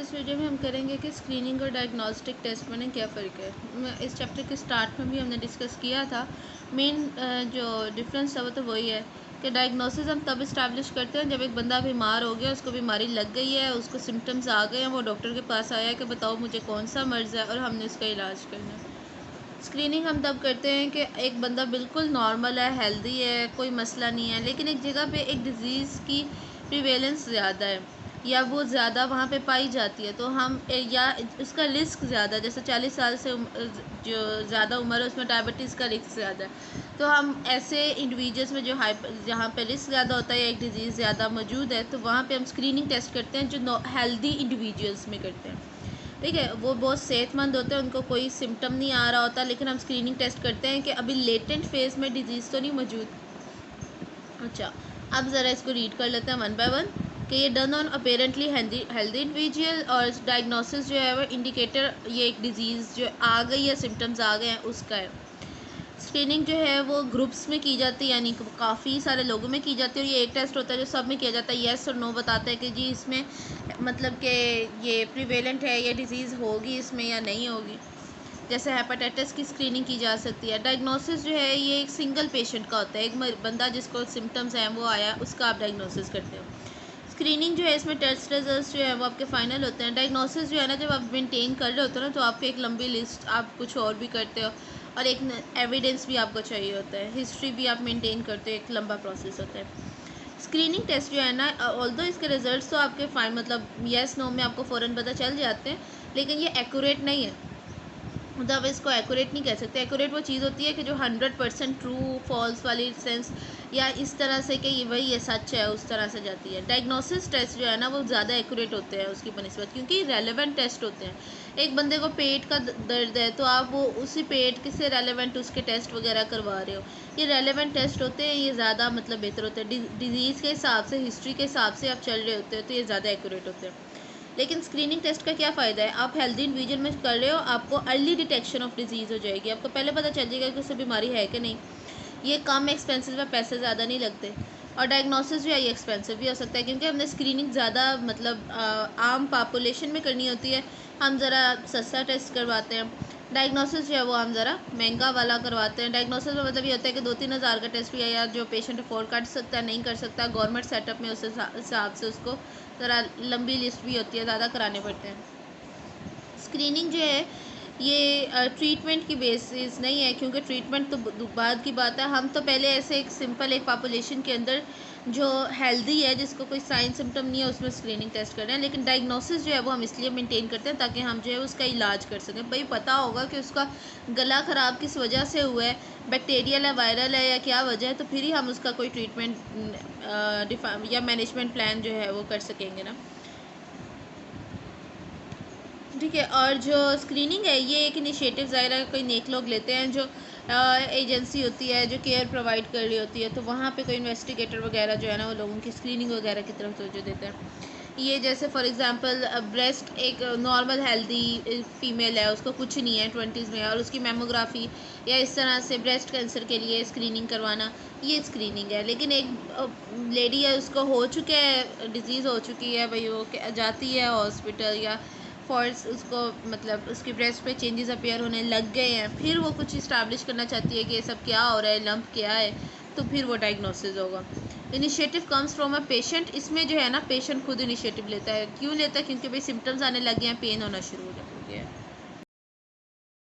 इस वीडियो में हम करेंगे कि स्क्रीनिंग और डायग्नोस्टिक टेस्ट में क्या फ़र्क है। इस चैप्टर के स्टार्ट में भी हमने डिस्कस किया था। मेन जो डिफरेंस था वो तो वही है कि डायग्नोसिस हम तब इस्टेब्लिश करते हैं जब एक बंदा बीमार हो गया, उसको बीमारी लग गई है, उसको सिम्टम्स आ गए हैं, वो डॉक्टर के पास आया कि बताओ मुझे कौन सा मर्ज़ है और हमने उसका इलाज करना है। स्क्रीनिंग हम तब करते हैं कि एक बंदा बिल्कुल नॉर्मल है, हेल्दी है, कोई मसला नहीं है, लेकिन एक जगह पे एक डिज़ीज़ की प्रिवेलेंस ज़्यादा है या वो ज़्यादा वहाँ पे पाई जाती है, तो हम या उसका रिस्क ज़्यादा है, जैसे 40 साल से जो ज़्यादा उम्र है उसमें डायबिटीज़ का रिस्क ज़्यादा है, तो हम ऐसे इंडिविजुअल्स में जो जहाँ पे रिस्क ज़्यादा होता है या एक डिज़ीज़ ज़्यादा मौजूद है, तो वहाँ पे हम स्क्रीनिंग टेस्ट करते हैं जो हेल्दी इंडिविजुअल्स में करते हैं। ठीक है, वो बहुत सेहतमंद होते हैं, उनको कोई सिम्टम नहीं आ रहा होता, लेकिन हम स्क्रीनिंग टेस्ट करते हैं कि अभी लेटेंट फेज़ में डिजीज़ तो नहीं मौजूद। अच्छा, अब ज़रा इसको रीड कर लेते हैं वन बाय वन कि ये done on apparently healthy individual, और डायग्नोसिस जो है वो इंडिकेटर ये एक डिज़ीज़ जो आ गई है, सिम्टम्स आ गए हैं उसका है। स्क्रीनिंग जो है वो ग्रुप्स में की जाती है, यानी काफ़ी सारे लोगों में की जाती है, और ये एक टेस्ट होता है जो सब में किया जाता है। येस और नो बताता है कि जी इसमें मतलब कि ये प्रिवेलेंट है, ये डिज़ीज़ होगी इसमें या नहीं होगी। जैसे हेपेटाइटिस की स्क्रीनिंग की जा सकती है। डायग्नोसिस जो है ये एक सिंगल पेशेंट का होता है, एक बंदा जिसको सिम्टम्स हैं वो आया, उसका आप डायग्नोसिस करते हो। स्क्रीनिंग जो है इसमें टेस्ट रिजल्ट्स जो है वो आपके फाइनल होते हैं। डायग्नोसिस जो है ना, जब आप मेंटेन कर रहे होते हो ना, तो आपको एक लंबी लिस्ट, आप कुछ और भी करते हो और एक एविडेंस भी आपको चाहिए होता है, हिस्ट्री भी आप मेंटेन करते हो, एक लंबा प्रोसेस होता है। स्क्रीनिंग टेस्ट जो है ना, ऑल्दो इसके रिजल्ट्स तो आपके फाइन मतलब येस नो में आपको फ़ौरन पता चल जाते हैं, लेकिन ये एक्यूरेट नहीं है, मतलब आप इसको एक्यूरेट नहीं कह सकते। एक्यूरेट वो चीज़ होती है कि जो 100% ट्रू फॉल्स वाली सेंस या इस तरह से कि ये वही ये सच है, उस तरह से जाती है। डायग्नोसिस टेस्ट जो है ना वो ज़्यादा एक्यूरेट होते हैं उसकी बनस्बत, क्योंकि रेलेवेंट टेस्ट होते हैं। एक बंदे को पेट का दर्द है तो आप वो उसी पेट से रेलेवेंट उसके टेस्ट वगैरह करवा रहे हो, ये रेलेवेंट टेस्ट होते हैं, ये ज़्यादा मतलब बेहतर होते हैं। डिज़ीज़ के हिसाब से, हिस्ट्री के हिसाब से आप चल रहे होते हो, तो ये ज़्यादा एक्यूरेट होते हैं। लेकिन स्क्रीनिंग टेस्ट का क्या फ़ायदा है, आप हेल्दी इंडिविजुअल में कर रहे हो, आपको अर्ली डिटेक्शन ऑफ डिजीज़ हो जाएगी, आपको पहले पता चल जाएगा कि उसे बीमारी है कि नहीं। ये कम एक्सपेंसिव है, पैसे ज़्यादा नहीं लगते। और डायग्नोसिस जो है ये एक्सपेंसिव भी हो सकता है, क्योंकि हमने स्क्रीनिंग ज़्यादा मतलब आम पॉपुलेशन में करनी होती है, हम ज़रा सस्ता टेस्ट करवाते हैं। डायग्नोसिस जो है वो हम ज़रा महंगा वाला करवाते हैं। डायग्नोसिस का मतलब ये होता है कि 2-3 हज़ार का टेस्ट भी है, या जो पेशेंट अफोर्ड कर सकता है, नहीं कर सकता, गवर्नमेंट सेटअप में उस हिसाब से उसको ज़रा लंबी लिस्ट भी होती है, ज़्यादा कराने पड़ते हैं। स्क्रीनिंग जो है ये ट्रीटमेंट की बेसिस नहीं है, क्योंकि ट्रीटमेंट तो बाद की बात है। हम तो पहले ऐसे एक सिंपल एक पॉपुलेशन के अंदर जो हेल्दी है, जिसको कोई साइन सिम्टम नहीं है, उसमें स्क्रीनिंग टेस्ट कर रहे हैं। लेकिन डायग्नोसिस जो है वो हम इसलिए मेंटेन करते हैं ताकि हम जो है उसका इलाज कर सकें। भाई पता होगा कि उसका गला ख़राब किस वजह से हुआ है, बैक्टीरियल है, वायरल है, या क्या वजह है, तो फिर ही हम उसका कोई ट्रीटमेंट या मैनेजमेंट प्लान जो है वो कर सकेंगे ना। ठीक है, और जो स्क्रीनिंग है ये एक इनिशिएटिव ज़ाहिर है कोई नेक लोग लेते हैं, जो एजेंसी होती है जो केयर प्रोवाइड कर रही होती है, तो वहाँ पे कोई इन्वेस्टिगेटर वगैरह जो है ना वो लोगों की स्क्रीनिंग वगैरह की तरफ तवज्जो देते हैं। ये जैसे फॉर एग्जांपल ब्रेस्ट, एक नॉर्मल हेल्दी फीमेल है, उसको कुछ नहीं है 20s में, और उसकी मेमोग्राफी या इस तरह से ब्रेस्ट कैंसर के लिए स्क्रीनिंग करवाना, ये स्क्रीनिंग है। लेकिन एक लेडी है, उसको हो चुके है, डिज़ीज़ हो चुकी है, भाई वो जाती है हॉस्पिटल, या फॉल्स उसको मतलब उसके ब्रेस्ट पे चेंजेस अपीयर होने लग गए हैं, फिर वो कुछ इस्टेब्लिश करना चाहती है कि ये सब क्या हो रहा है, लंप क्या है, तो फिर वो डायग्नोसिस होगा। Initiative comes from a patient, इसमें जो है ना पेशेंट खुद इनिशिएटिव लेता है। क्यों लेता है, क्योंकि भाई सिम्टम्स आने लग गए हैं, पेन होना शुरू हो गया है।